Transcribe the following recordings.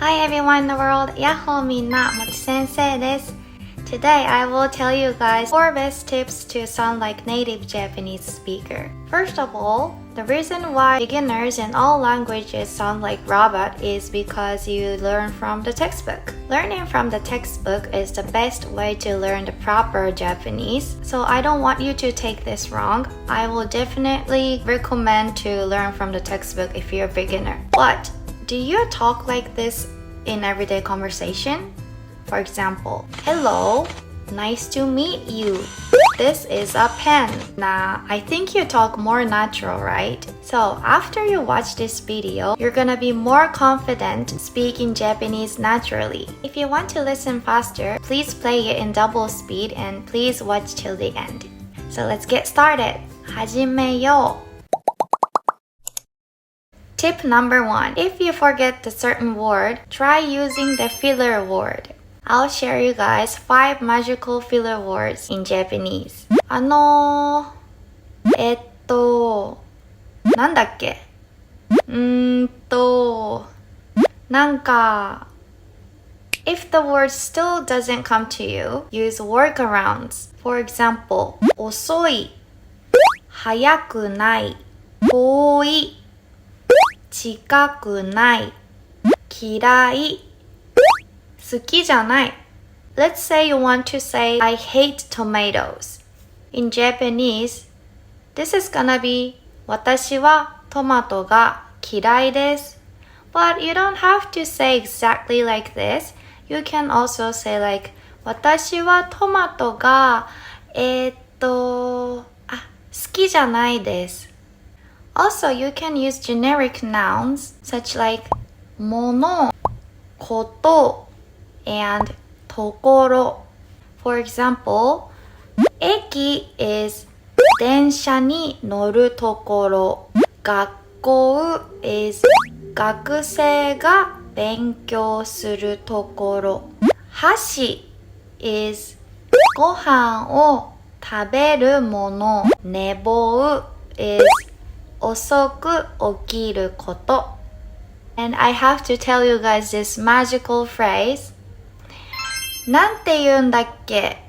Hi everyone in the world! やっほーみんな、もち先生です。Today I will tell you guys 4 best tips to sound like native Japanese speaker. First of all, the reason why beginners in all languages sound like robot is because you learn from the textbook. Learning from the textbook is the best way to learn the proper Japanese, so I don't want you to take this wrong. I will definitely recommend to learn from the textbook if you're a beginner. But do you talk like this in everyday conversation? For example, hello, nice to meet you. This is a pen. Nah, I think you talk more natural, right? So after you watch this video, you're gonna be more confident speaking Japanese naturally. If you want to listen faster, please play it in double speed and please watch till the end. So let's get started. 始めよう. Tip number 1. If you forget the certain word, try using the filler word. I'll share you guys 5 magical filler words in Japanese. なんだっけ?なんか. If the word still doesn't come to you, use workarounds. For example, 遅い, 早くない, 遠い, 近くない, 嫌い, 好きじゃない. Let's say you want to say, I hate tomatoes. In Japanese, this is gonna be, 私はトマトが嫌いです. But you don't have to say exactly like this. You can also say like, 私はトマトが、好きじゃないです. Also, you can use generic nouns such like 物, こと, and ところ. For example, 駅 is 電車に乗るところ. 学校 is 学生が勉強するところ. 箸 is ご飯を食べるもの. 寝坊 is 遅く起きること. And I have to tell you guys this magical phrase. なんて言うんだっけ?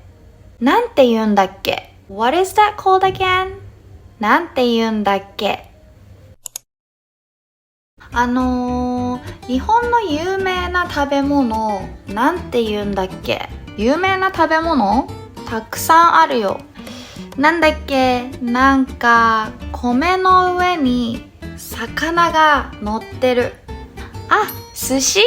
なんて言うんだっけ? What is that called again? なんて言うんだっけ? 日本の有名な食べ物、なんて言うんだっけ? 有名な食べ物たくさんあるよ。なんだっけ? なんか米の上に魚が乗ってる。あ、寿司?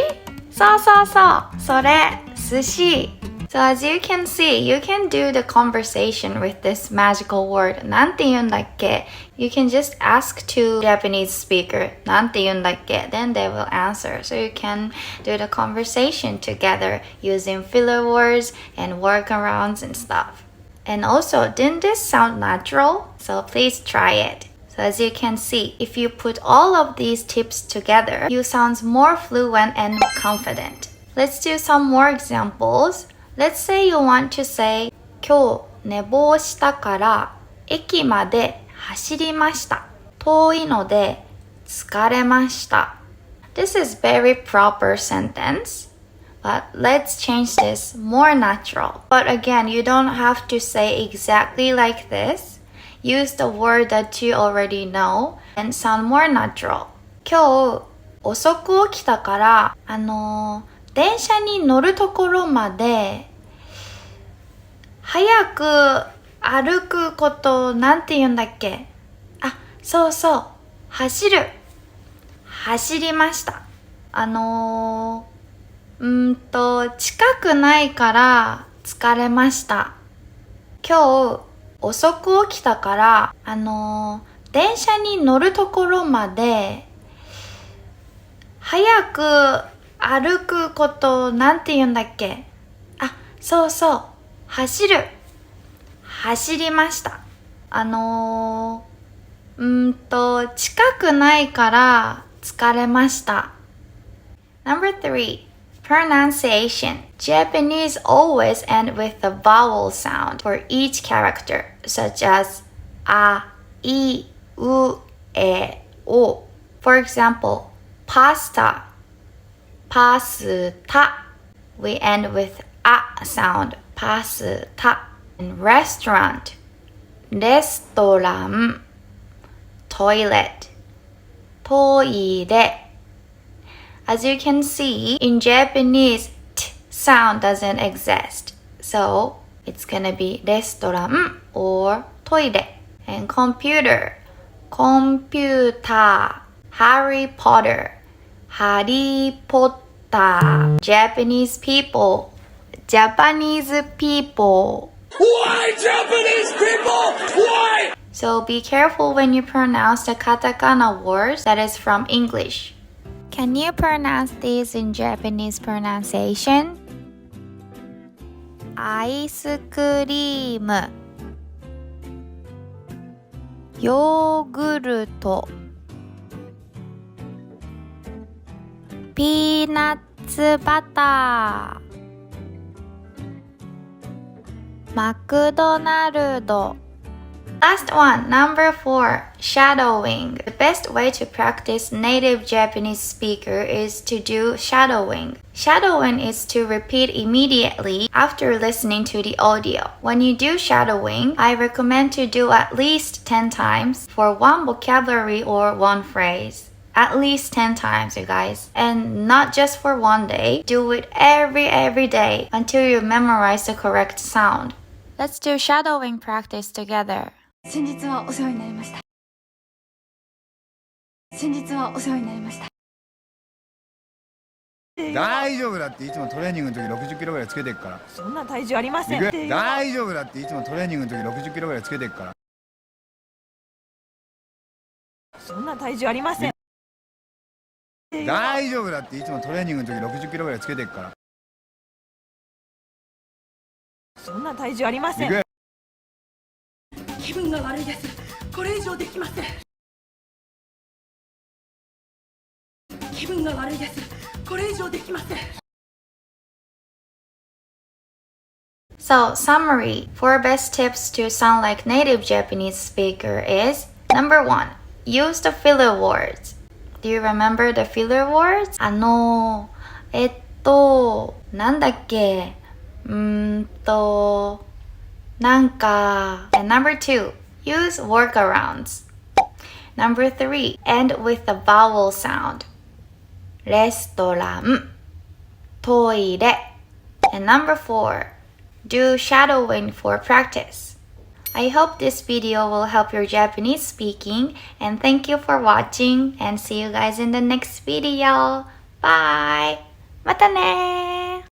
そうそうそう。それ、寿司。So as you can see, you can do the conversation with this magical word. なんて言うんだっけ? You can just ask to Japanese speaker. なんて言うんだっけ? Then they will answer. So you can do the conversation together using filler words and workarounds and stuff. And also, didn't this sound natural? So please try it. So as you can see, if you put all of these tips together, you sound more fluent and confident. Let's do some more examples. Let's say you want to say, 今日寝坊したから駅まで走りました。遠いので疲れました。This is very proper sentence. But let's change this more natural. But again, you don't have to say exactly like this. Use the word that you already know and sound more natural. 今日遅く起きたから、電車に乗るところまで早く歩くことなんて言うんだっけ? あ、そうそう。走る。走りました。近くないから疲れました。今日遅く起きたから、電車に乗るところまで早く歩くことなんて言うんだっけ? あ、そうそう。走る。走りました。近くないから疲れました。Number 3. Pronunciation. Japanese always end with the vowel sound for each character, such as a, I, u, e, o. For example, pasta, pasta. We end with a sound. pasta. And restaurant. 레스토랑. toilet. toilet. As you can see, in Japanese, t sound doesn't exist. So it's gonna be 레스토랑 or toilet. And computer. computer. Harry Potter. Harry Potter. Japanese people. Japanese people. Why Japanese people? Why? So be careful when you pronounce the katakana words that is from English. Can you pronounce these in Japanese pronunciation? アイスクリーム、ヨーグルト、ピーナッツバター、マクドナルド。Last one, number 4, shadowing. The best way to practice native Japanese speaker is to do shadowing. Shadowing is to repeat immediately after listening to the audio. When you do shadowing, I recommend to do at least 10 times for one vocabulary or one phrase. At least 10 times, you guys. And not just for one day. Do it every day until you memorize the correct sound. Let's do shadowing practice together. 先日はお世話になりました。先日はお世話になりました。大丈夫だっていつもトレーニングの時60キロぐらいつけてっから。そんな体重ありません。大丈夫だっていつもトレーニングの時60キロぐらいつけてっから。そんな体重ありません。大丈夫だっていつもトレーニングの時60キロぐらいつけてっから。そんな体重ありません。気分が悪いです。これ以上できません。気分が悪いです。これ以上できません。So, summary. 4 best tips to sound like native Japanese speaker is number 1. Use the filler words. Do you remember the filler words? なんだっけなんか. And number 2, use workarounds. Number 3, end with the vowel sound. レストラン、トイレ. And number 4, do shadowing for practice. I hope this video will help your Japanese speaking, and thank you for watching, and see you guys in the next video. Bye! またね!